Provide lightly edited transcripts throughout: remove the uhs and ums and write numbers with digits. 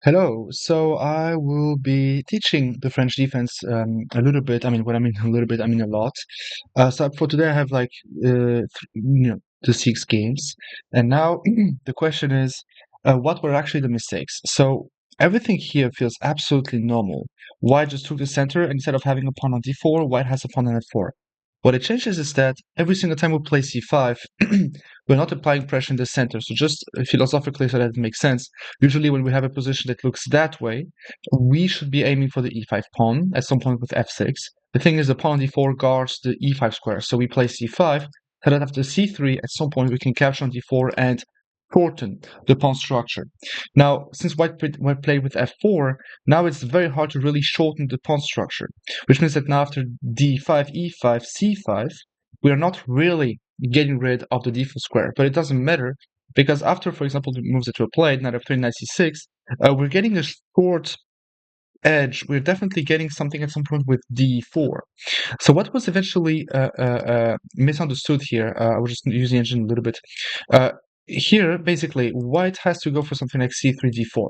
Hello. So I will be teaching the French defense a little bit. I mean, when I mean a little bit, I mean a lot. So for today, I have like the 6 games, and now the question is, what were actually the mistakes? So everything here feels absolutely normal. White just took the center, and instead of having a pawn on d4, White has a pawn on f4. What it changes is that every single time we play c5, we're not applying pressure in the center. So just philosophically, so that it makes sense. Usually when we have a position that looks that way, we should be aiming for the e5 pawn at some point with f6. The thing is the pawn on d4 guards the e5 square, so we play c5, so that after c3, at some point we can capture on d4 and shorten the pawn structure. Now, since white played with f4, now it's very hard to really shorten the pawn structure, which means that now after d5, e5, c5, we are not really getting rid of the d4 square, but it doesn't matter because after, for example, the moves that were played, knight f3, knight c6, we're getting a short edge. We're definitely getting something at some point with d4. So what was eventually misunderstood here, I was just using the engine a little bit. Uh, Here, basically, white has to go for something like c3, d4.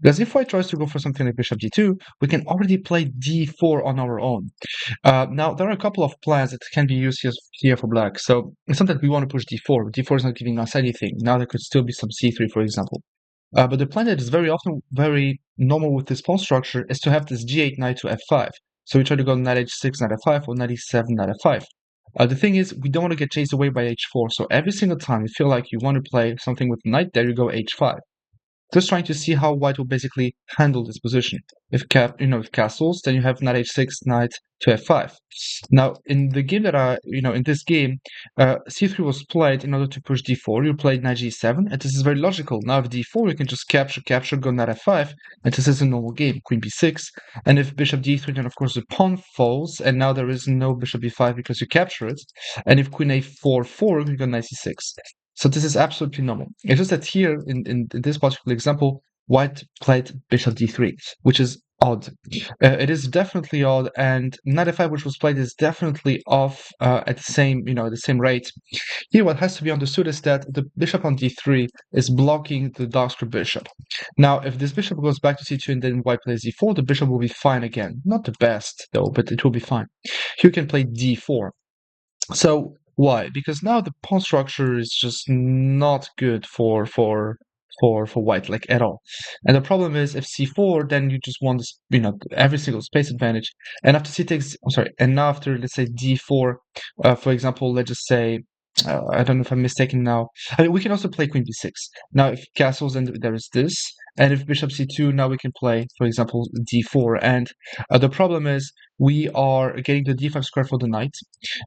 Because if white tries to go for something like bishop d2, we can already play d4 on our own. Now, there are a couple of plans that can be used here for black. So it's not that we want to push d4. D4 is not giving us anything. Now there could still be some c3, for example. But the plan that is very often very normal with this pawn structure is to have this g8 knight to f5. So we try to go knight h6, knight f5, or knight e7, knight f5. The thing is, we don't want to get chased away by h4. So every single time you feel like you want to play something with knight, there you go h5. Just trying to see how white will basically handle this position. If castles, then you have knight h6, knight to f5. Now, in the game in this game, c3 was played in order to push d4. You played knight g7, and this is very logical. Now, if d4, you can just capture, go knight f5, and this is a normal game. Queen b6, and if bishop d3, then of course the pawn falls, and now there is no bishop b5 because you capture it. And if queen a4, 4, you go knight c6. So this is absolutely normal. It's just that here, in this particular example, white played bishop d3, which is odd. It is definitely odd, and knight f5, which was played, is definitely off at the same rate. Here, what has to be understood is that the bishop on d3 is blocking the dark square bishop. Now, if this bishop goes back to c2 and then white plays d4, the bishop will be fine again. Not the best, though, but it will be fine. Here, you can play d4. So why? Because now the pawn structure is just not good for white, like at all. And the problem is if c4, then you just want this, every single space advantage. And after c takes, I'm sorry, and now after let's say d4, for example, let's just say. I don't know if I'm mistaken now. I mean, we can also play queen b6. Now, if castles, then there is this. And if bishop c2, now we can play, for example, d4. And the problem is we are getting the d5 square for the knight.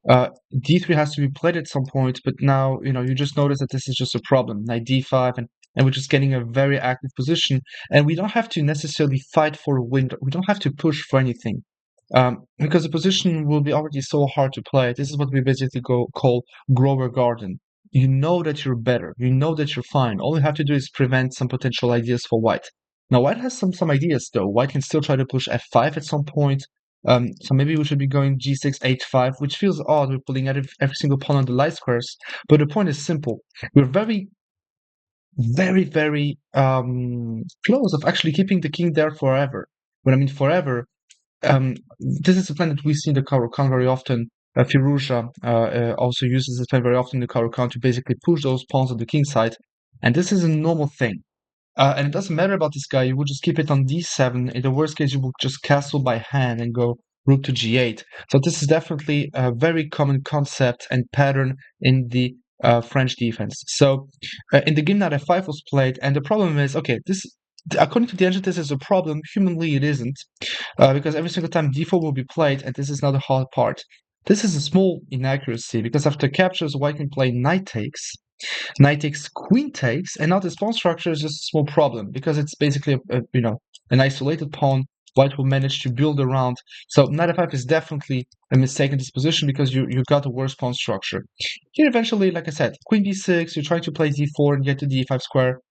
D3 has to be played at some point, but now you just notice that this is just a problem. Knight d5, and we're just getting a very active position, and we don't have to necessarily fight for a win. We don't have to push for anything, because the position will be already so hard to play. This is what we basically call grower garden. You know that you're better. You know that you're fine. All you have to do is prevent some potential ideas for white. Now, white has some ideas though. White can still try to push f5 at some point. So maybe we should be going g6, h5, which feels odd. We're pulling out every single pawn on the light squares. But the point is simple. We're very, very, very close of actually keeping the king there forever. When I mean forever, this is a plan that we see in the Caro-Kann very often. Firouzja also uses this plan very often in the Caro-Kann to basically push those pawns on the king side. And this is a normal thing. And it doesn't matter about this guy. You would just keep it on d7. In the worst case, you would just castle by hand and go rook to g8. So this is definitely a very common concept and pattern in the French defense. So in the game that f5 was played, and the problem is, okay, this according to the engine, this is a problem. Humanly, it isn't, because every single time d4 will be played, and this is now the hard part. This is a small inaccuracy because after captures, white can play knight takes, queen takes, and now this pawn structure is just a small problem because it's basically an isolated pawn. White will manage to build around. So knight f5 is definitely a mistake in this position because you got a worse pawn structure. Here eventually, like I said, queen b6, you're trying to play d4 and get to d5 square.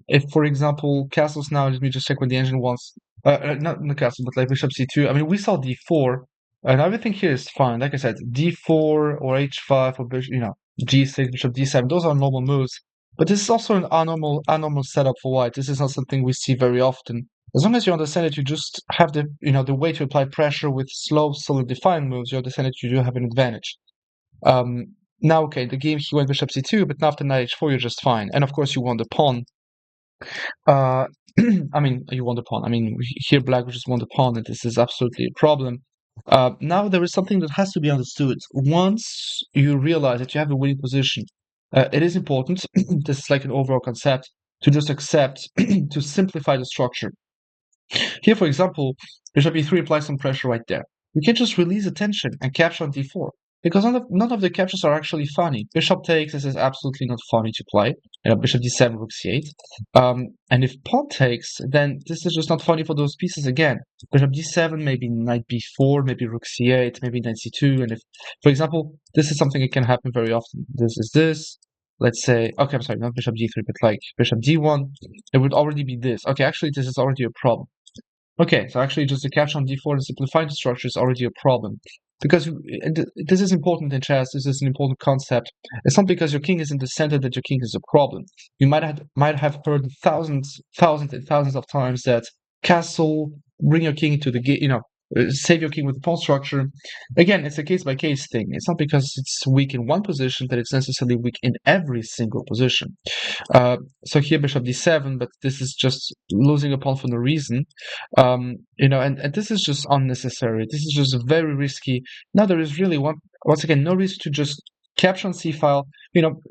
If, for example, castles now, let me just check what the engine wants. Not the castle, but like bishop c2. I mean, we saw d4, and everything here is fine. Like I said, d4 or h5 or bishop, g6, bishop d7, those are normal moves. But this is also an abnormal setup for white. This is not something we see very often. As long as you understand that you just have the way to apply pressure with slow, solid, defined moves, you understand that you do have an advantage. Now, okay, the game he went bishop c2, but now after knight h4, you're just fine. And of course, you won the pawn. Uh, I mean, you won the pawn. I mean, here black just won the pawn, and this is absolutely a problem. Now there is something that has to be understood. Once you realize that you have a winning position, it is important, this is like an overall concept, to just accept, to simplify the structure. Here, for example, bishop e3 applies some pressure right there. You can just release the tension and capture on d4. Because none of the captures are actually funny. Bishop takes, this is absolutely not funny to play. Bishop d7, rook c8. And if pawn takes, then this is just not funny for those pieces again. Bishop d7, maybe knight b4, maybe rook c8, maybe knight c2. And if, for example, this is something that can happen very often. This is this. Let's say, okay, I'm sorry, not bishop d3, but like bishop d1. It would already be this. Okay, actually, this is already a problem. Okay, so actually just the capture on d4 and simplifying the structure is already a problem. Because this is important in chess, this is an important concept. It's not because your king is in the center that your king is a problem. You might have heard thousands and thousands of times that castle, bring your king to the gate, save your king with the pawn structure. Again, it's a case-by-case thing. It's not because it's weak in one position that it's necessarily weak in every single position. So here bishop d7, but this is just losing a pawn for no reason. And this is just unnecessary. This is just very risky. Now there is really once again no reason to just capture on c file.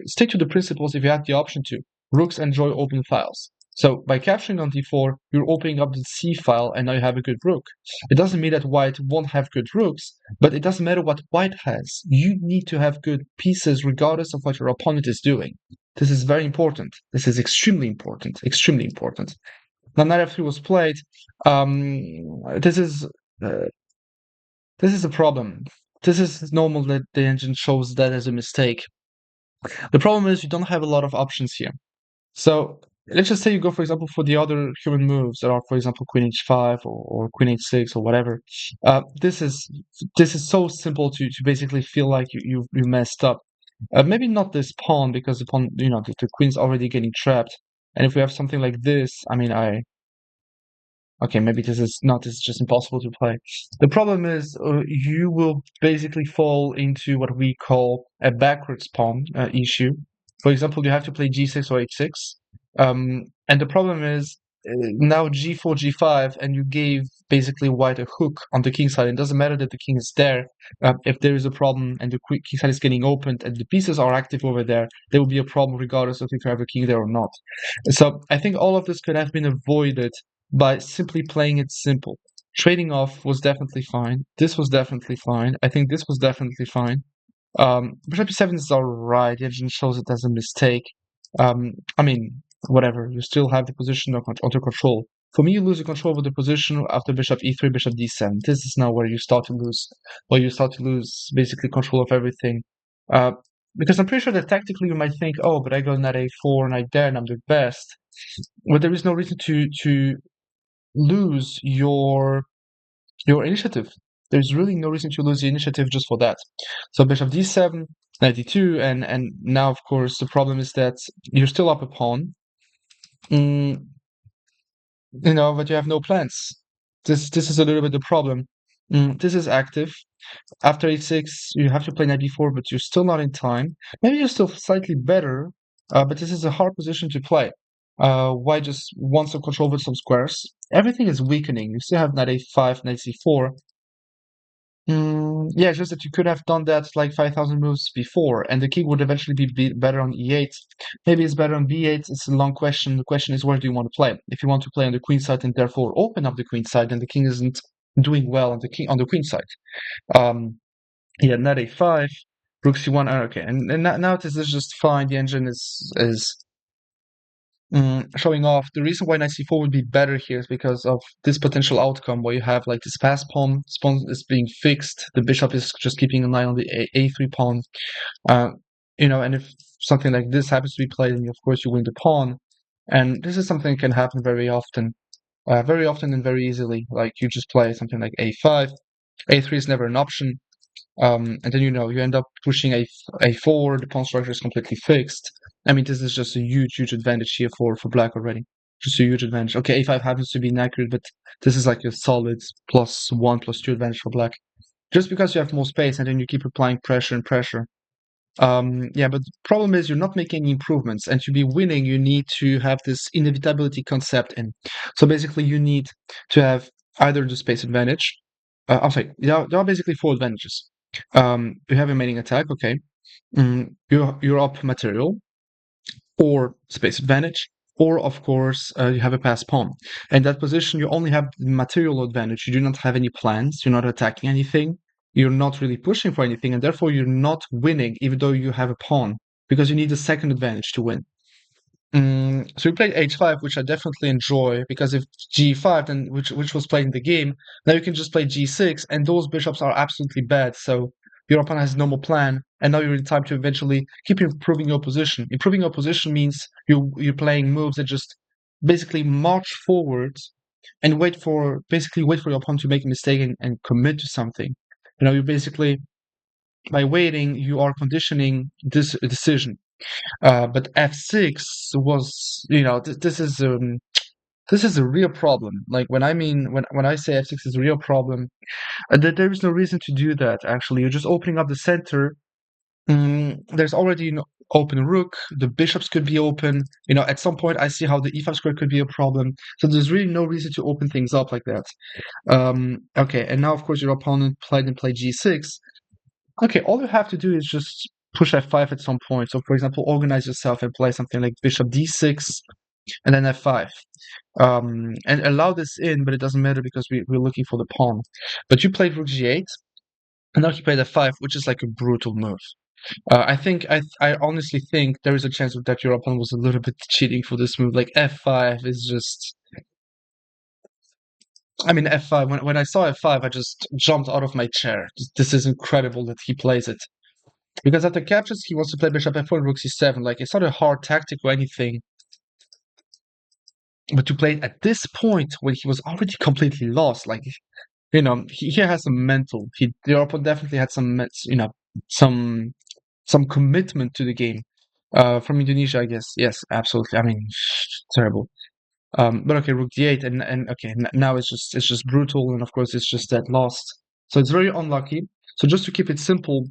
Stick to the principles if you have the option to. Rooks enjoy open files. So by capturing on d4, you're opening up the c file, and now you have a good rook. It doesn't mean that white won't have good rooks, but it doesn't matter what white has. You need to have good pieces regardless of what your opponent is doing. This is very important. This is extremely important. Extremely important. Now, knight f3 was played. This is a problem. This is normal that the engine shows that as a mistake. The problem is you don't have a lot of options here. So let's just say you go, for example, for the other human moves that are, for example, queen h5 or queen h6 or whatever. This is so simple to basically feel like you messed up. Maybe not this pawn because the pawn, the queen's already getting trapped. And if we have something like this, I mean, okay, maybe this is just impossible to play. The problem is you will basically fall into what we call a backwards pawn issue. For example, you have to play g6 or h6. And the problem is now g4, g5, and you gave basically white a hook on the king side. It doesn't matter that the king is there. If there is a problem and the king side is getting opened and the pieces are active over there, there will be a problem regardless of if you have a king there or not. So I think all of this could have been avoided by simply playing it simple. Trading off was definitely fine. This was definitely fine. I think this was definitely fine. Bishop e7 is alright. The engine shows it as a mistake. I mean, whatever. You still have the position under control. For me, you lose the control over the position after bishop e3, bishop d7. This is now where you start to lose. Where you start to lose basically control of everything. Because I'm pretty sure that tactically you might think, oh, but I go knight a4, knight there, and I'm the best. But there is no reason to lose your initiative. There's really no reason to lose the initiative just for that. So bishop d7, knight d2, and now of course the problem is that you're still up a pawn. But you have no plans. This is a little bit the problem. This is active. After h6, you have to play knight b4, but you're still not in time. Maybe you're still slightly better, but this is a hard position to play. White just wants some control with some squares. Everything is weakening. You still have knight a5, knight c4. Yeah, it's just that you could have done that like 5,000 moves before, and the king would eventually be better on e8. Maybe it's better on b8. It's a long question. The question is, where do you want to play? If you want to play on the queen side and therefore open up the queen side, then the king isn't doing well on the queen side. Yeah, knight a5, rook c1. Okay, and now this is just fine. The engine is showing off. The reason why knight c4 would be better here is because of this potential outcome where you have like this pass pawn is being fixed, the bishop is just keeping an eye on the a3 pawn, and if something like this happens to be played, then of course you win the pawn, and this is something that can happen very often and very easily. Like you just play something like a5, a3 is never an option, and then you end up pushing a4, the pawn structure is completely fixed. I mean, this is just a huge advantage here for black already. Just a huge advantage. Okay, a5 happens to be inaccurate, but this is like a solid +1, +2 advantage for black. Just because you have more space and then you keep applying pressure and pressure. Yeah, but the problem is you're not making any improvements, and to be winning, you need to have this inevitability concept in. So basically, you need to have either the space advantage. I'm sorry, there are basically four advantages. You have a mating attack, okay. You're up material, or space advantage, or of course you have a pass pawn. In that position, you only have the material advantage. You do not have any plans. You're not attacking anything. You're not really pushing for anything, and therefore you're not winning, even though you have a pawn, because you need a second advantage to win. So we played h5, which I definitely enjoy, because if g5, then which was played in the game, now you can just play g6, and those bishops are absolutely bad. So your opponent has no more plan, and now you're in time to eventually keep improving your position. Improving your position means you're playing moves that just basically march forward and basically wait for your opponent to make a mistake and commit to something. You know, you basically by waiting, you are conditioning this decision. But f6 was, this is a real problem. Like when I say f6 is a real problem, there is no reason to do that. Actually, you're just opening up the center. There's already an open rook. The bishops could be open. At some point, I see how the e5 square could be a problem. So there's really no reason to open things up like that. Okay, and now of course your opponent played g6. Okay, all you have to do is just push f5 at some point. So, for example, organize yourself and play something like bishop d6 and then f5. And allow this in, but it doesn't matter because we're looking for the pawn. But you played rook g8, and now you played f5, which is like a brutal move. I honestly think there is a chance that your opponent was a little bit cheating for this move. Like f5 is just. I mean, f5. When I saw f5, I just jumped out of my chair. This is incredible that he plays it. Because after captures, he wants to play bishop f4 and rook c7. Like, it's not a hard tactic or anything. But to play it at this point, when he was already completely lost, like, he has some mental. The opponent definitely had some some commitment to the game. From Indonesia, I guess. Yes, absolutely. I mean, terrible. But okay, rook d8, and okay, now it's just brutal, and of course it's just that lost. So it's very unlucky. So just to keep it simple,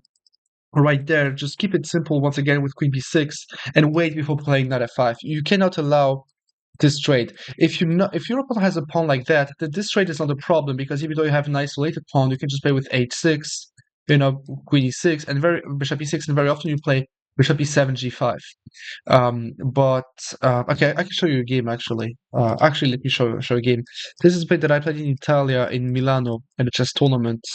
right there, just keep it simple once again with queen b6 and wait before playing knight f5. You cannot allow this trade. If your opponent has a pawn like that, this trade is not a problem because even though you have an isolated pawn, you can just play with h6, queen e6, and bishop e6, and very often you play bishop e7, g5. Okay, I can show you a game actually. Actually, let me show a game. This is a bit that I played in Italia in Milano in a chess tournament.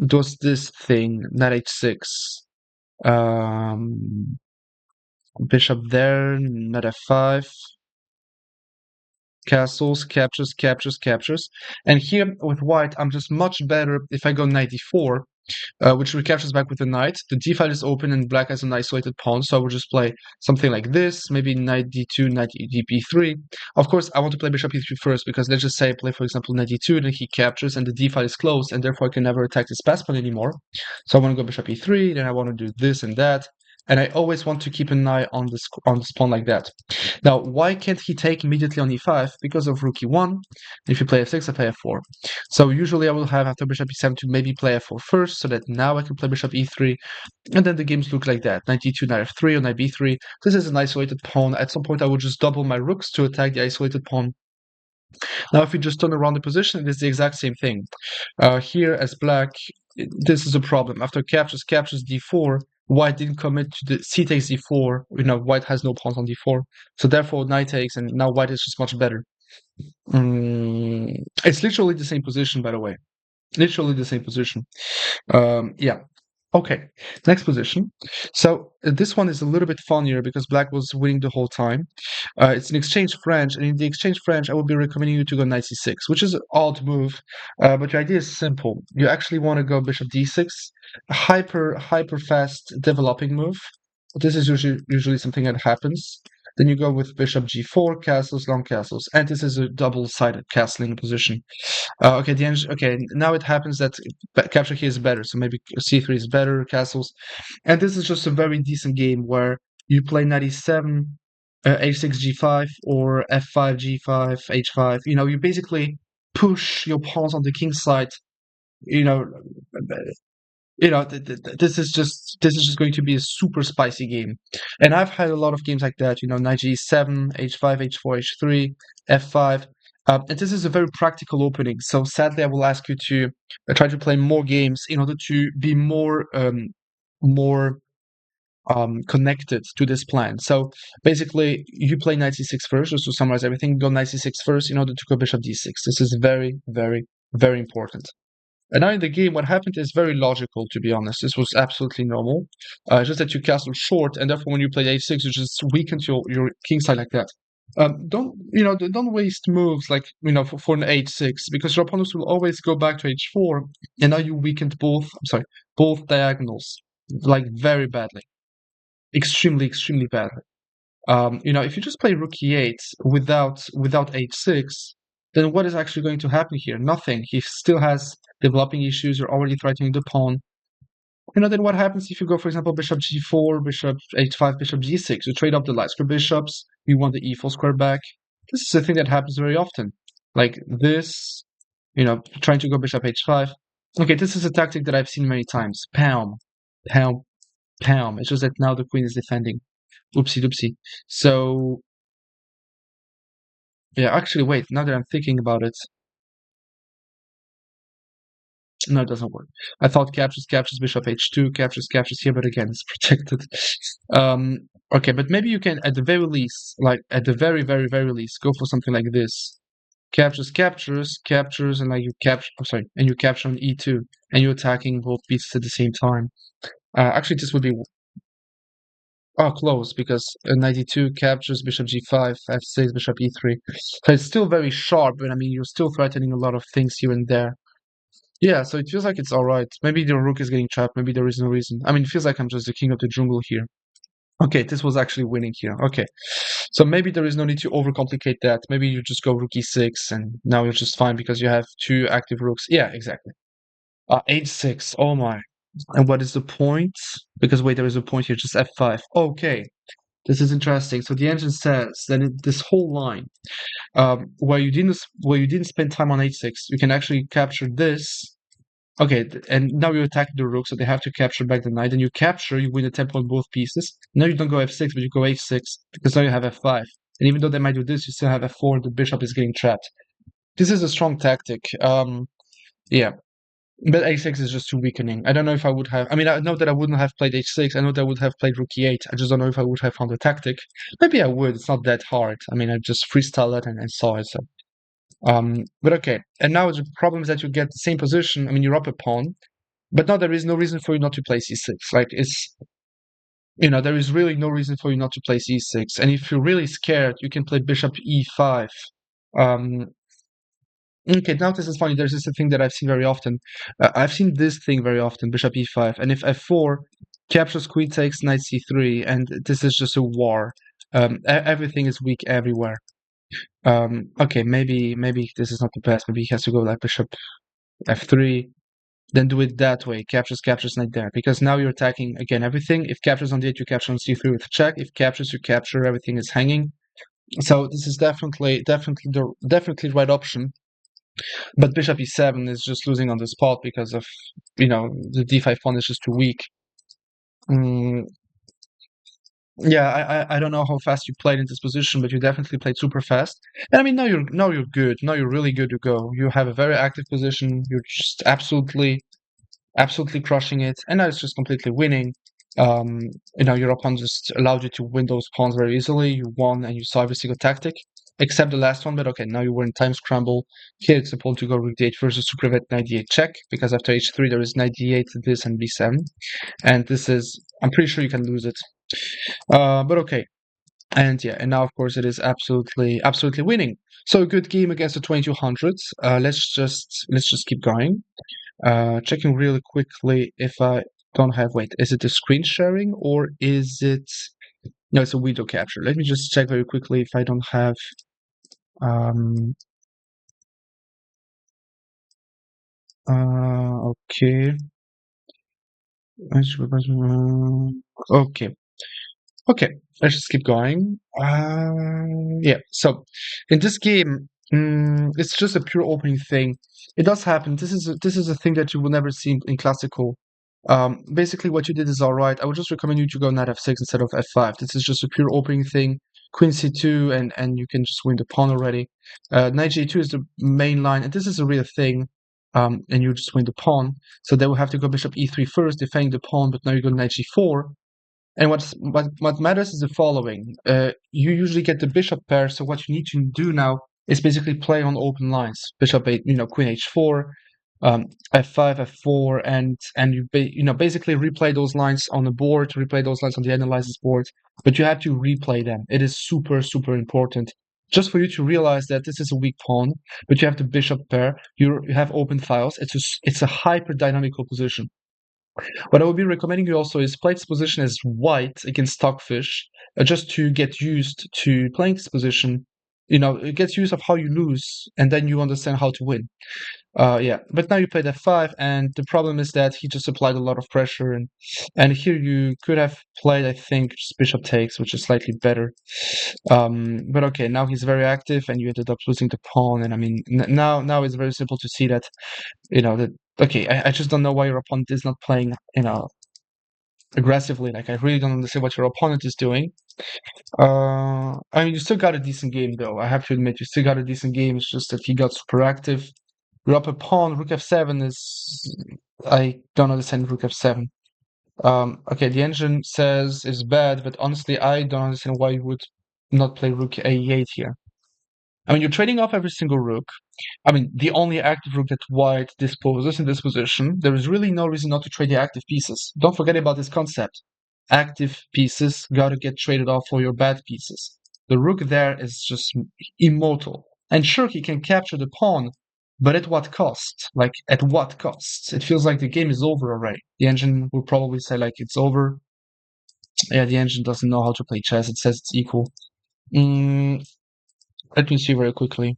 Does this thing, knight h6, um, bishop there, knight f5, castles, captures. And here with white, I'm just much better if I go knight d4, which recaptures back with the knight. The d file is open and black has an isolated pawn, so I will just play something like this, maybe knight d2, knight dp3. Of course, I want to play bishop e3 first, because let's just say I play, for example, knight d2, and then he captures, and the d file is closed, and therefore I can never attack this pass pawn anymore. So I want to go bishop e3, then I want to do this and that, and I always want to keep an eye on this pawn like that. Now, why can't he take immediately on e5? Because of rook e1. If you play f6, I play f4. So usually I will have after bishop e7 to maybe play f4 first, so that now I can play bishop e3, and then the games look like that. Knight d2, knight f3, or knight b3. This is an isolated pawn. At some point I will just double my rooks to attack the isolated pawn. Now if you just turn around the position, it is the exact same thing. Here as black, this is a problem. After captures d4, white didn't commit to the c takes d4. White has no pawns on d4. So therefore knight takes, and now white is just much better. It's literally the same position, by the way. Literally the same position. Yeah. Okay, next position. So this one is a little bit funnier because black was winning the whole time. It's an exchange French, and in the exchange French, I would be recommending you to go knight c6, which is an odd move, but your idea is simple. You actually want to go bishop d6, a hyper fast developing move. This is usually something that happens. Then you go with bishop g4, castles, long castles, and this is a double-sided castling position. Okay, now it happens that capture here is better, so maybe c3 is better, castles. And this is just a very decent game where you play knight e7, h6 g5, or f5 g5 h5. You basically push your pawns on the king side. You know, this is just going to be a super spicy game, and I've had a lot of games like that. Knight g7, h5, h4, h3, f5, and this is a very practical opening. So sadly, I will ask you to try to play more games in order to be more connected to this plan. So basically, you play knight c6 first, just to summarize everything. Go knight c6 first in order to go bishop d6. This is very, very, very important. And now in the game, what happened is very logical, to be honest. This was absolutely normal. Just that you castle short, and therefore when you play h6, you just weaken your king side like that. Don't waste moves like for an h6, because your opponents will always go back to h4, and now you weakened both diagonals like very badly, extremely extremely badly. If you just play rook e8 without h6, then what is actually going to happen here? Nothing. He still has developing issues. You're already threatening the pawn. Then what happens if you go, for example, bishop g4, bishop h5, bishop g6? You trade up the light square bishops. You want the e4 square back. This is a thing that happens very often. Like this, trying to go bishop h5. Okay, this is a tactic that I've seen many times. Pound, pound, pound. It's just that now the queen is defending. Oopsie doopsie. So, yeah, actually, wait, now that I'm thinking about it, no, it doesn't work. I thought captures bishop h2, captures here, but again, it's protected. Okay, but maybe you can, at the very least, like, at the very, very, very least, go for something like this. Captures, and like you capture, I'm sorry, and you capture on e2, and you're attacking both pieces at the same time. Actually, this would be close, because knight e2 captures bishop g5, f6, bishop e3. So it's still very sharp, but I mean, you're still threatening a lot of things here and there. Yeah, so it feels like it's alright. Maybe the rook is getting trapped, maybe there is no reason. I mean, it feels like I'm just the king of the jungle here. Okay, this was actually winning here. Okay. So maybe there is no need to overcomplicate that. Maybe you just go rook e6, and now you're just fine because you have two active rooks. Yeah, exactly. H6. Oh my. And what is the point? Because wait, there is a point here, just f5. Okay. This is interesting. So the engine says that this whole line, where you didn't spend time on h6, you can actually capture this. Okay, and now you attack the rook, so they have to capture back the knight. And you capture, you win the tempo on both pieces. Now you don't go f6, but you go h6, because now you have f5. And even though they might do this, you still have f4, and the bishop is getting trapped. This is a strong tactic. Yeah. But a6 is just too weakening. I don't know if I would have. I mean, I know that I wouldn't have played h6. I know that I would have played rook e8. I just don't know if I would have found the tactic. Maybe I would. It's not that hard. I mean, I just freestyled it and saw it. So, but okay. And now the problem is that you get the same position. I mean, you're up a pawn, but now there is no reason for you not to play c6. Like there is really no reason for you not to play c6. And if you're really scared, you can play bishop e5. Um, Okay, now this is funny. There's this thing that I've seen very often. I've seen this thing very often, bishop e5, and if f4 captures queen takes knight c3, and this is just a war. Everything is weak everywhere. Okay, maybe this is not the best. Maybe he has to go like bishop f3, then do it that way. Captures knight there, because now you're attacking again everything. If captures on d8, you capture on c3 with check. If captures, you capture. Everything is hanging. So this is definitely the right option. But bishop e7 is just losing on the spot because of, the d5 pawn is just too weak. Mm, yeah, I don't know how fast you played in this position, but you definitely played super fast. And I mean, now you're good. Now you're really good to go. You have a very active position. You're just absolutely crushing it, and now it's just completely winning. Um, your opponent just allowed you to win those pawns very easily. You won, and you saw every single tactic except the last one. But okay, now you were in time scramble. Here it's important to go rook d8 versus to prevent knight d8 check, because after h3 there is knight d8, this, and b7, and this is, I'm pretty sure you can lose it. But okay. And yeah, and now of course it is absolutely winning. So a good game against the 2200s. Let's just keep going. Checking really quickly if I don't have. Wait, is it the screen sharing or is it? No, it's a video capture. Let me just check very quickly if I don't have. Um. Okay. Okay. Okay, let's just keep going. Yeah, so in this game, it's just a pure opening thing. It does happen. This is a thing that you will never see in classical. Basically, what you did is all right. I would just recommend you to go knight f6 instead of f5. This is just a pure opening thing. Queen c2, and you can just win the pawn already. Knight g2 is the main line, and this is a real thing. And you just win the pawn. So they will have to go bishop e3 first, defending the pawn, but now you go knight g4. And what matters is the following. You usually get the bishop pair, so what you need to do now is basically play on open lines. Bishop 8, queen h4, f5, f4, and basically replay those lines on the board, replay those lines on the analysis board, but you have to replay them. It is super, super important. Just for you to realize that this is a weak pawn, but you have the bishop pair, you have open files. It's a hyper dynamical position. What I would be recommending you also is play this position as white against Stockfish, just to get used to playing this position. It gets used of how you lose, and then you understand how to win. Yeah, but now you played f5, and the problem is that he just applied a lot of pressure, and here you could have played, I think, just bishop takes, which is slightly better. But okay, now he's very active, and you ended up losing the pawn. And I mean, now it's very simple to see that that okay, I just don't know why your opponent is not playing aggressively. Like, I really don't understand what your opponent is doing. I mean, you still got a decent game, though. I have to admit, you still got a decent game. It's just that he got super active. You're up a pawn. Rook f7 is. I don't understand rook f7. Okay, the engine says it's bad, but honestly, I don't understand why you would not play rook a8 here. I mean, you're trading off every single rook. I mean, the only active rook that white disposes in this position. There is really no reason not to trade the active pieces. Don't forget about this concept. Active pieces gotta get traded off for your bad pieces. The rook there is just immortal. And sure, he can capture the pawn, but at what cost? Like, at what cost? It feels like the game is over already. The engine will probably say, like, it's over. Yeah, the engine doesn't know how to play chess. It says it's equal. Mm, Let me see very quickly.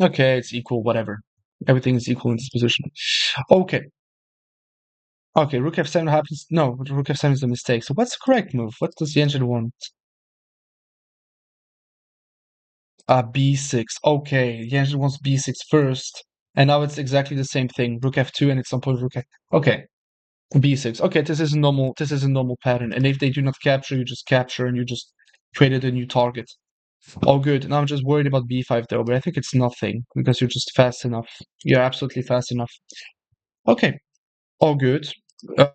Okay, it's equal, whatever. Everything is equal in this position. Okay. Okay, rook f7 happens. No, rook f7 is a mistake. So what's the correct move? What does the engine want? B6. Okay, the engine wants b6 first. And now it's exactly the same thing. Rook f2 and at some point rook f. Okay, b6. Okay, this is a normal pattern. And if they do not capture, you just capture and you just created a new target. All good. Now I'm just worried about b5 though, but I think it's nothing because you're just fast enough. You're absolutely fast enough. Okay, all good.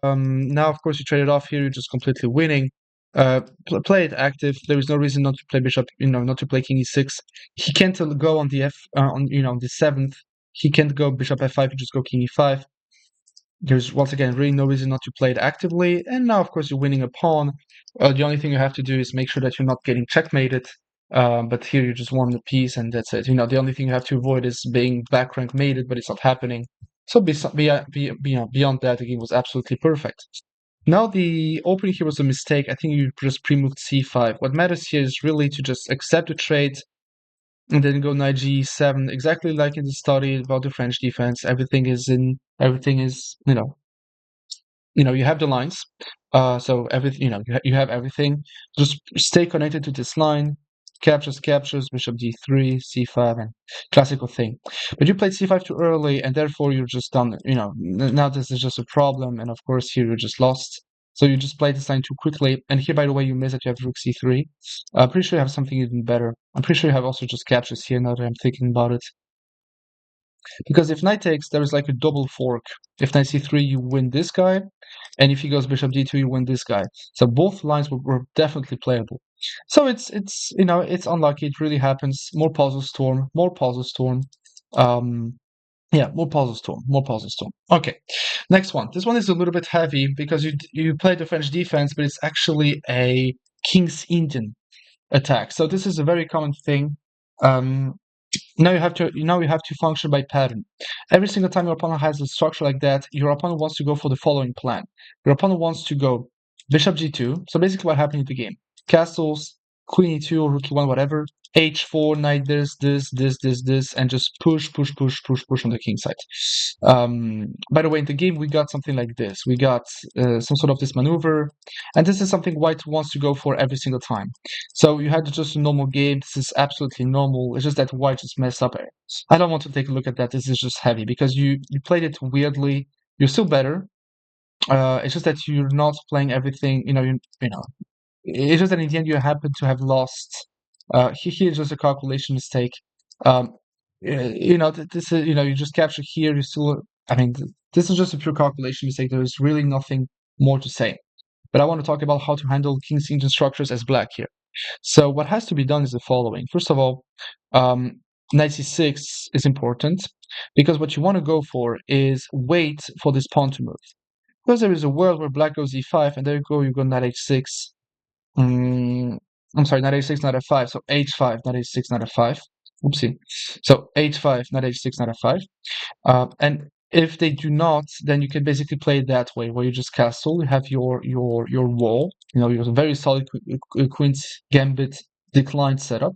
Now, of course, you trade it off here. You're just completely winning. Play it active. There is no reason not to play bishop. Not to play king e6. He can't go on the f on the seventh. He can't go bishop f5. You just go king e5. There's once again really no reason not to play it actively. And now, of course, you're winning a pawn. The only thing you have to do is make sure that you're not getting checkmated. But here you just won the piece, and that's it. The only thing you have to avoid is being back rank mated, but it's not happening. So beyond that, the game was absolutely perfect. Now the opening here was a mistake. I think you just pre-moved c5. What matters here is really to just accept the trade and then go knight g7, exactly like in the study about the French defense. Everything is you have the lines. So everything, you have everything. Just stay connected to this line. Captures, bishop d3, c5, and classical thing. But you played c5 too early, and therefore you're just done. Now this is just a problem, and of course here you're just lost. So you just played this line too quickly, and here, by the way, you miss that you have rook c3. I'm pretty sure you have something even better. I'm pretty sure you have also just captures here, now that I'm thinking about it. Because if knight takes, there is like a double fork. If knight c3, you win this guy, and if he goes bishop d2, you win this guy. So both lines were definitely playable. So it's unlucky. It really happens. More puzzle storm. Yeah, more puzzle storm. Okay, next one. This one is a little bit heavy because you play the French defense, but it's actually a King's Indian attack. So this is a very common thing. Now you have to function by pattern. Every single time your opponent has a structure like that, your opponent wants to go for the following plan. Your opponent wants to go bishop g2. So basically what happened in the game. Castles, queen e2 or rook e1, whatever. h4, knight this, and just push on the king side. By the way, in the game, we got something like this. We got some sort of this maneuver, and this is something white wants to go for every single time. So you had just a normal game. This is absolutely normal. It's just that white just messed up. I don't want to take a look at that. This is just heavy because you played it weirdly. You're still better. It's just that you're not playing everything. You know. It's just that in the end you happen to have lost. Here's just a calculation mistake. Um, this is you just capture here. You still. I mean, this is just a pure calculation mistake. There is really nothing more to say. But I want to talk about how to handle king's engine structures as black here. So what has to be done is the following. First of all, um, knight c6 is important because what you want to go for is wait for this pawn to move. Because there is a world where black goes e5, and there you go knight h6. I'm sorry, knight h6, knight f5. So h5, knight h6, knight f5. Oopsie. So h5, knight h6, knight f5. And if they do not, then you can basically play it that way, where you just castle. You have your wall. Your very solid Queen's Gambit declined setup.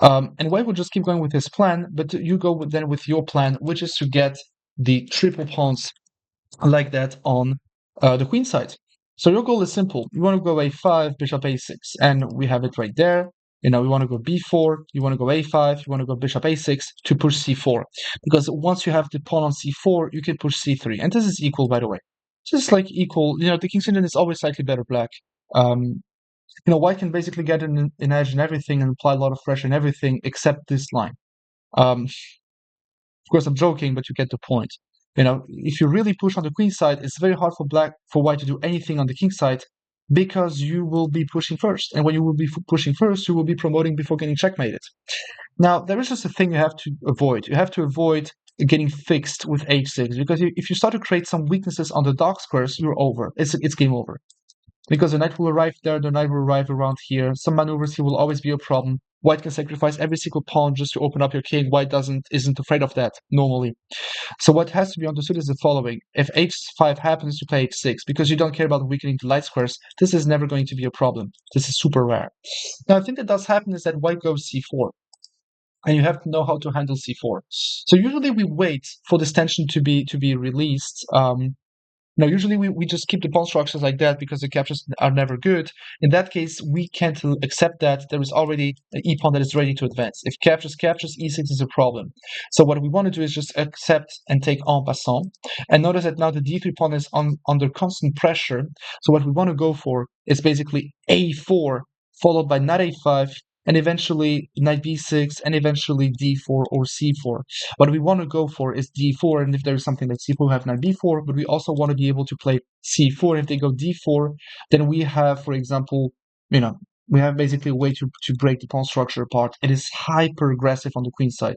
And White will just keep going with his plan, but you go then with your plan, which is to get the triple pawns like that on the queen side. So your goal is simple. You want to go a5, bishop a6, and we have it right there. We want to go b4, you want to go a5, you want to go bishop a6 to push c4. Because once you have the pawn on c4, you can push c3. And this is equal, by the way. Just like equal, the king's engine is always slightly better black. White can basically get an edge in everything and apply a lot of pressure in everything except this line. Of course, I'm joking, but you get the point. If you really push on the queen side, it's very hard for white to do anything on the king side because you will be pushing first. And when you will be pushing first, you will be promoting before getting checkmated. Now, there is just a thing you have to avoid. You have to avoid getting fixed with h6 because if you start to create some weaknesses on the dark squares, you're over. It's game over. Because the knight will arrive there, the knight will arrive around here. Some maneuvers here will always be a problem. White can sacrifice every single pawn just to open up your king. White isn't afraid of that normally. So what has to be understood is the following. If h5 happens, you play h6 because you don't care about weakening the light squares. This is never going to be a problem. This is super rare. Now, I think that does happen is that white goes c4. And you have to know how to handle c4. So usually we wait for this tension to be released. Usually we just keep the pawn structures like that because the captures are never good. In that case, we can't accept that there is already an e-pawn that is ready to advance. If captures, e6 is a problem. So what we want to do is just accept and take en passant. And notice that now the d3 pawn is under constant pressure. So what we want to go for is basically a4, followed by knight a5, and eventually knight b6, and eventually d4 or c4. What we want to go for is d4, and if there is something like c4, we have knight b4, but we also want to be able to play c4. If they go d4, then we have, for example, we have basically a way to break the pawn structure apart. It is hyper aggressive on the queen side.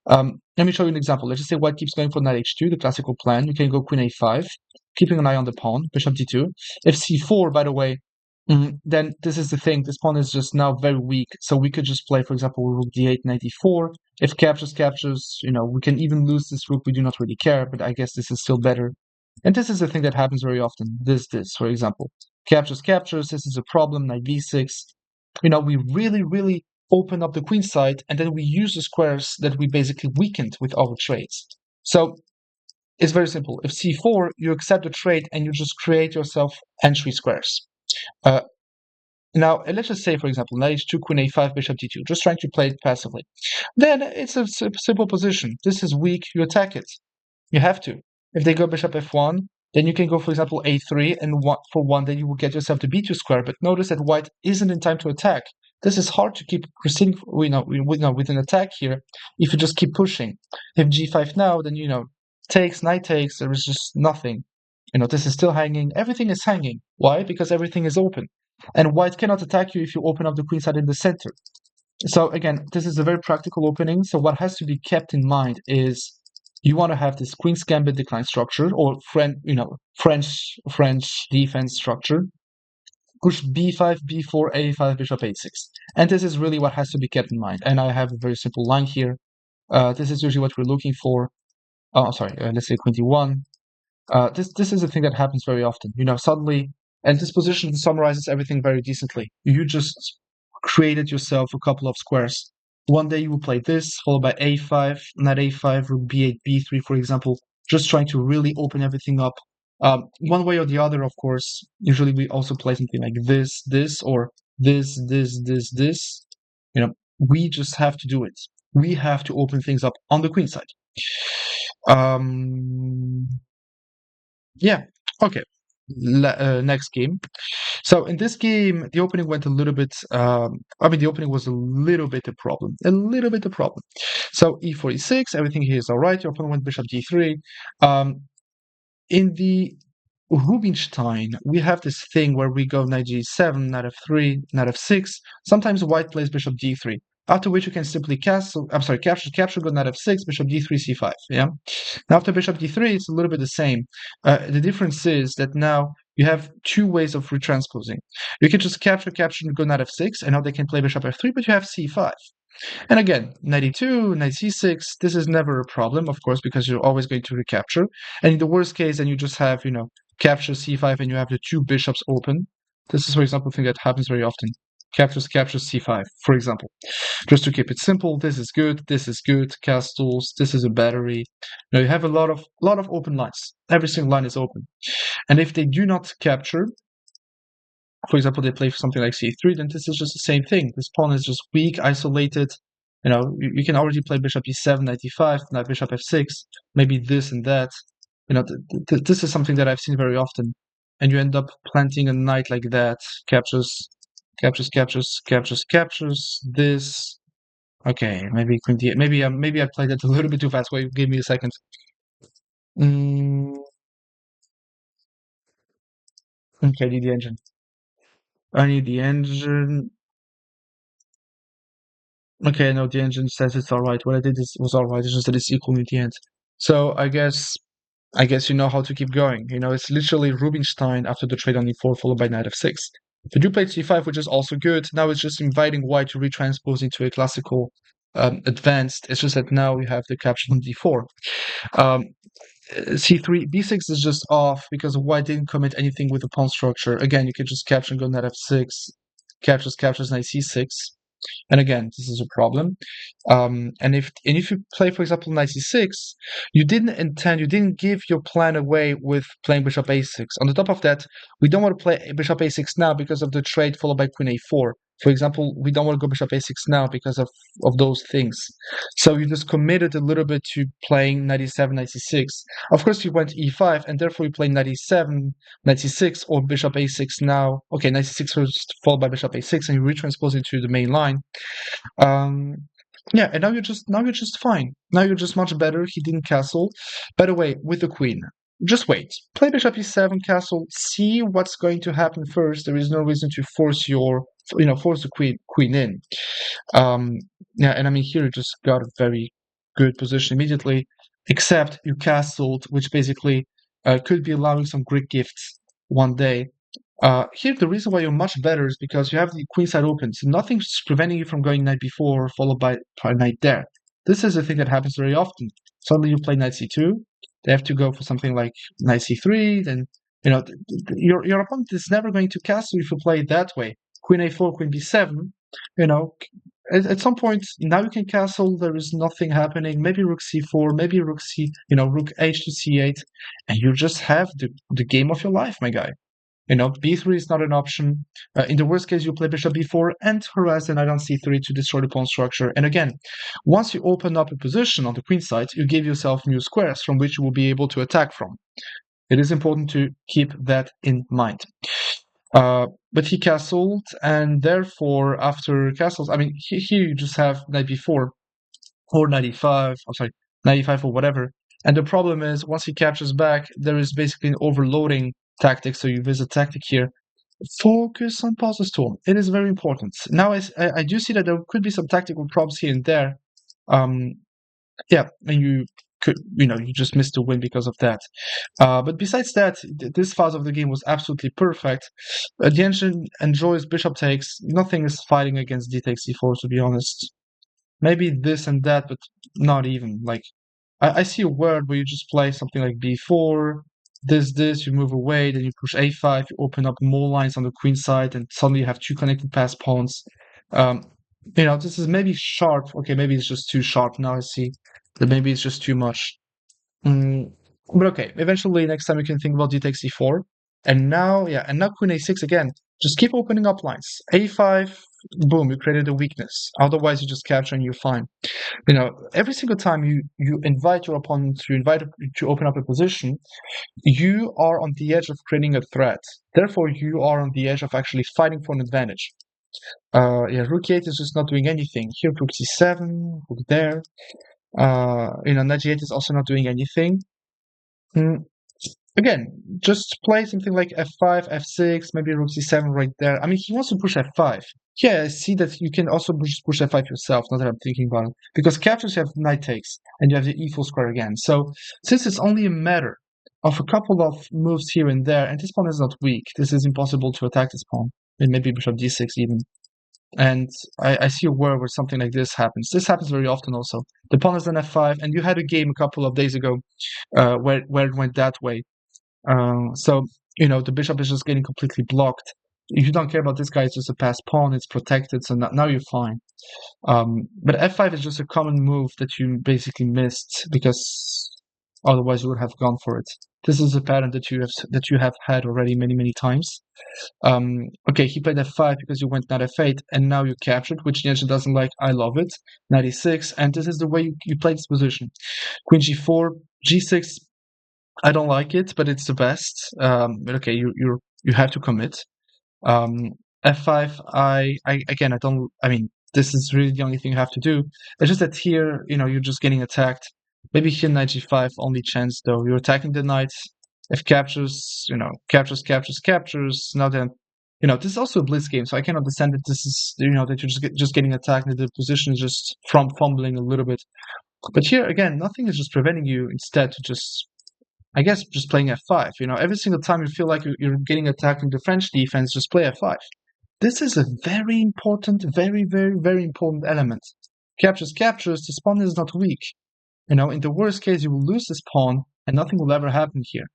Let me show you an example. Let's just say white keeps going for knight h2, the classical plan. You can go queen a5, keeping an eye on the pawn, bishop d2. If c4, by the way, then this is the thing. This pawn is just now very weak. So we could just play, for example, rook d8, knight d4. If captures, we can even lose this rook. We do not really care, but I guess this is still better. And this is the thing that happens very often. This, for example. Captures. This is a problem. Knight b6. We really, really open up the queen side, and then we use the squares that we basically weakened with our trades. So it's very simple. If c4, you accept the trade, and you just create yourself entry squares. Now, let's just say, for example, knight h2, queen a5, bishop d2, just trying to play it passively. Then it's a simple position. This is weak, you attack it. You have to. If they go bishop f1, then you can go, for example, a3, and for 1, then you will get yourself the b2 square. But notice that white isn't in time to attack. This is hard to keep proceeding with an attack here if you just keep pushing. If g5 now, then, knight takes, there is just nothing. This is still hanging. Everything is hanging. Why? Because everything is open. And white cannot attack you if you open up the queen side in the center. So again, this is a very practical opening. So what has to be kept in mind is you want to have this Queen's Gambit decline structure or French defense structure. Push b5, b4, a5, bishop a6. And this is really what has to be kept in mind. And I have a very simple line here. This is usually what we're looking for. Oh, sorry, let's say queen d1. This is a thing that happens very often. Suddenly, and this position summarizes everything very decently. You just created yourself a couple of squares. One day you will play this, followed by a5, knight a5, rook b8, b3, for example, just trying to really open everything up. One way or the other, of course. Usually we also play something like this, or this. We just have to do it. We have to open things up on the queen side. Um, yeah, okay. Next game. So in this game, the opening went a little bit. The opening was a little bit a problem. A little bit a problem. So e4, e6, everything here is all right. Your opponent went bishop d3. In the Rubinstein, we have this thing where we go knight g7, knight f3, knight f6. Sometimes white plays bishop d3. After which you can simply capture, go knight f6, bishop d3, c5. Yeah. Now after bishop d3, it's a little bit the same. The difference is that now you have two ways of retransposing. You can just capture, and go knight f6, and now they can play bishop f3, but you have c5. And again, knight e2, knight c6, this is never a problem, of course, because you're always going to recapture. And in the worst case, then you just have, capture c5 and you have the two bishops open. This is, for example, a thing that happens very often. Captures c5, for example. Just to keep it simple, this is good, castles, this is a battery. You have a lot of open lines. Every single line is open. And if they do not capture, for example, they play something like c3, then this is just the same thing. This pawn is just weak, isolated. You can already play bishop e7, knight e5, knight bishop f6, maybe this and that. This is something that I've seen very often. And you end up planting a knight like that, captures, this. Okay, maybe queen d8. Maybe I played it a little bit too fast. Wait, give me a second. Okay, I need the engine. Okay, no, the engine says it's alright. What I did was alright. It's just that it's equal in the end. So I guess you know how to keep going. It's literally Rubinstein after the trade on e4 followed by knight f6. The duke played c5, which is also good. Now it's just inviting white to retranspose into a classical advanced. It's just that now you have the capture on d4. C3, b6 is just off because white didn't commit anything with the pawn structure. Again, you could just capture and go knight f6, captures knight c6. And again, this is a problem. And if you play, for example, knight c6, you didn't give your plan away with playing bishop a6. On the top of that, we don't want to play bishop a6 now because of the trade followed by queen a4. For example, we don't want to go bishop a6 now because of those things. So you just committed a little bit to playing knight e7, knight c6. Of course, you went e5, and therefore you play knight e7, knight c6, or bishop a6 now. Okay, knight c6 first, followed by bishop a6, and you retranspose into the main line. Yeah, and now you're just fine. Now you're just much better. He didn't castle. By the way, with the queen, just wait. Play bishop e7, castle. See what's going to happen first. There is no reason to force the queen in. Yeah, and I mean here you just got a very good position immediately. Except you castled, which basically could be allowing some Greek gifts one day. Here, the reason why you're much better is because you have the queen side open, so nothing's preventing you from going knight b4 followed by knight there. This is a thing that happens very often. Suddenly you play knight c2, they have to go for something like knight c3, then your opponent is never going to castle if you play it that way. Queen a4, queen b7, at some point now you can castle, there is nothing happening, maybe rook c4, maybe rook h to c8, and you just have the game of your life, my guy. B3 is not an option. In the worst case, you play bishop b4 and harass the knight on c3 to destroy the pawn structure. And again, once you open up a position on the queen side, you give yourself new squares from which you will be able to attack from. It is important to keep that in mind. But he castled, and therefore, after castles, I mean, here you just have knight b4 or knight e5, I'm sorry, knight e5 or whatever. And the problem is, once he captures back, there is basically an overloading tactic, so you visit tactic here. Focus on pauses tool. It is very important. Now I do see that there could be some tactical problems here and there. Yeah, and you could, you just missed the win because of that. But besides that, this phase of the game was absolutely perfect. The engine enjoys bishop takes. Nothing is fighting against d takes c4, to be honest. Maybe this and that, but not even. Like, I see a word where you just play something like b4, this, you move away, then you push a5, you open up more lines on the queen side, and suddenly you have two connected pass pawns. Um, this is maybe sharp. Okay, maybe it's just too sharp. Now I see that maybe it's just too much. Mm, but okay, eventually next time you can think about d takes c4. And now, yeah, and now queen a6 again. Just keep opening up lines. a5, boom, you created a weakness. Otherwise, you just capture and you're fine. Every single time you invite your opponent, you invite to open up a position, you are on the edge of creating a threat. Therefore, you are on the edge of actually fighting for an advantage. Yeah, rook e8 is just not doing anything. Here, rook c7, rook there. Knight g8 is also not doing anything. Mm, Again, just play something like f5, f6, maybe rook c7 right there. I mean, he wants to push f5. Yeah, I see that you can also push f5 yourself, now that I'm thinking about it. Because captures you have knight takes, and you have the e4 square again. So, since it's only a matter of a couple of moves here and there, and this pawn is not weak, this is impossible to attack this pawn. And maybe bishop d6 even. And I see a world where something like this happens. This happens very often also. The pawn is on f5, and you had a game a couple of days ago where it went that way. So, the bishop is just getting completely blocked. If you don't care about this guy, it's just a passed pawn, it's protected, so now you're fine. But f5 is just a common move that you basically missed because otherwise you would have gone for it. This is a pattern that you have had already many times. Okay, he played f5 because you went knight f8, and now you captured, which Nietzsche doesn't like. I love it. Knight e6, and this is the way you play this position. Queen g4, g6. I don't like it, but it's the best. But okay, you have to commit. Um, f5. I again, I don't. I mean, this is really the only thing you have to do. It's just that here, you're just getting attacked. Maybe here knight g5 only chance though. You're attacking the knight. If captures, captures. Now then, this is also a blitz game, so I can understand that this is, that you're just getting attacked, and the position is just from fumbling a little bit. But here again, nothing is just preventing you instead to just, I guess, just playing f5. Every single time you feel like you're getting attacked in the French defense, just play f5. This is a very important, very important element. Captures, this pawn is not weak. In the worst case, you will lose this pawn and nothing will ever happen here.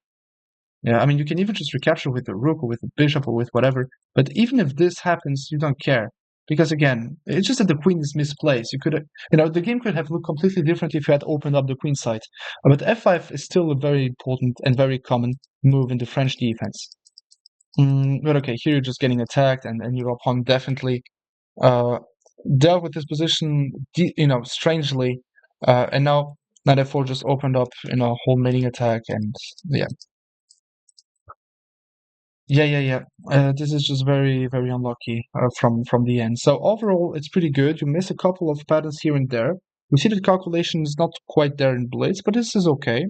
Yeah, I mean, you can even just recapture with the rook or with the bishop or with whatever. But even if this happens, you don't care. Because again, it's just that the queen is misplaced. You could, the game could have looked completely different if you had opened up the queen side. But f5 is still a very important and very common move in the French defense. But okay, here you're just getting attacked, and your opponent definitely uh, dealt with this position, strangely. And now knight f4 just opened up, a whole mating attack, and yeah. Yeah. This is just very unlucky from the end. So overall, it's pretty good. You miss a couple of patterns here and there. We see that calculation is not quite there in Blitz, but this is okay.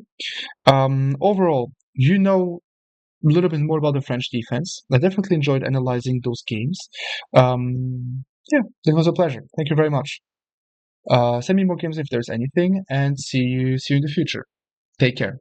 Overall, you know a little bit more about the French defense. I definitely enjoyed analyzing those games. Yeah, it was a pleasure. Thank you very much. Send me more games if there's anything, and see you in the future. Take care.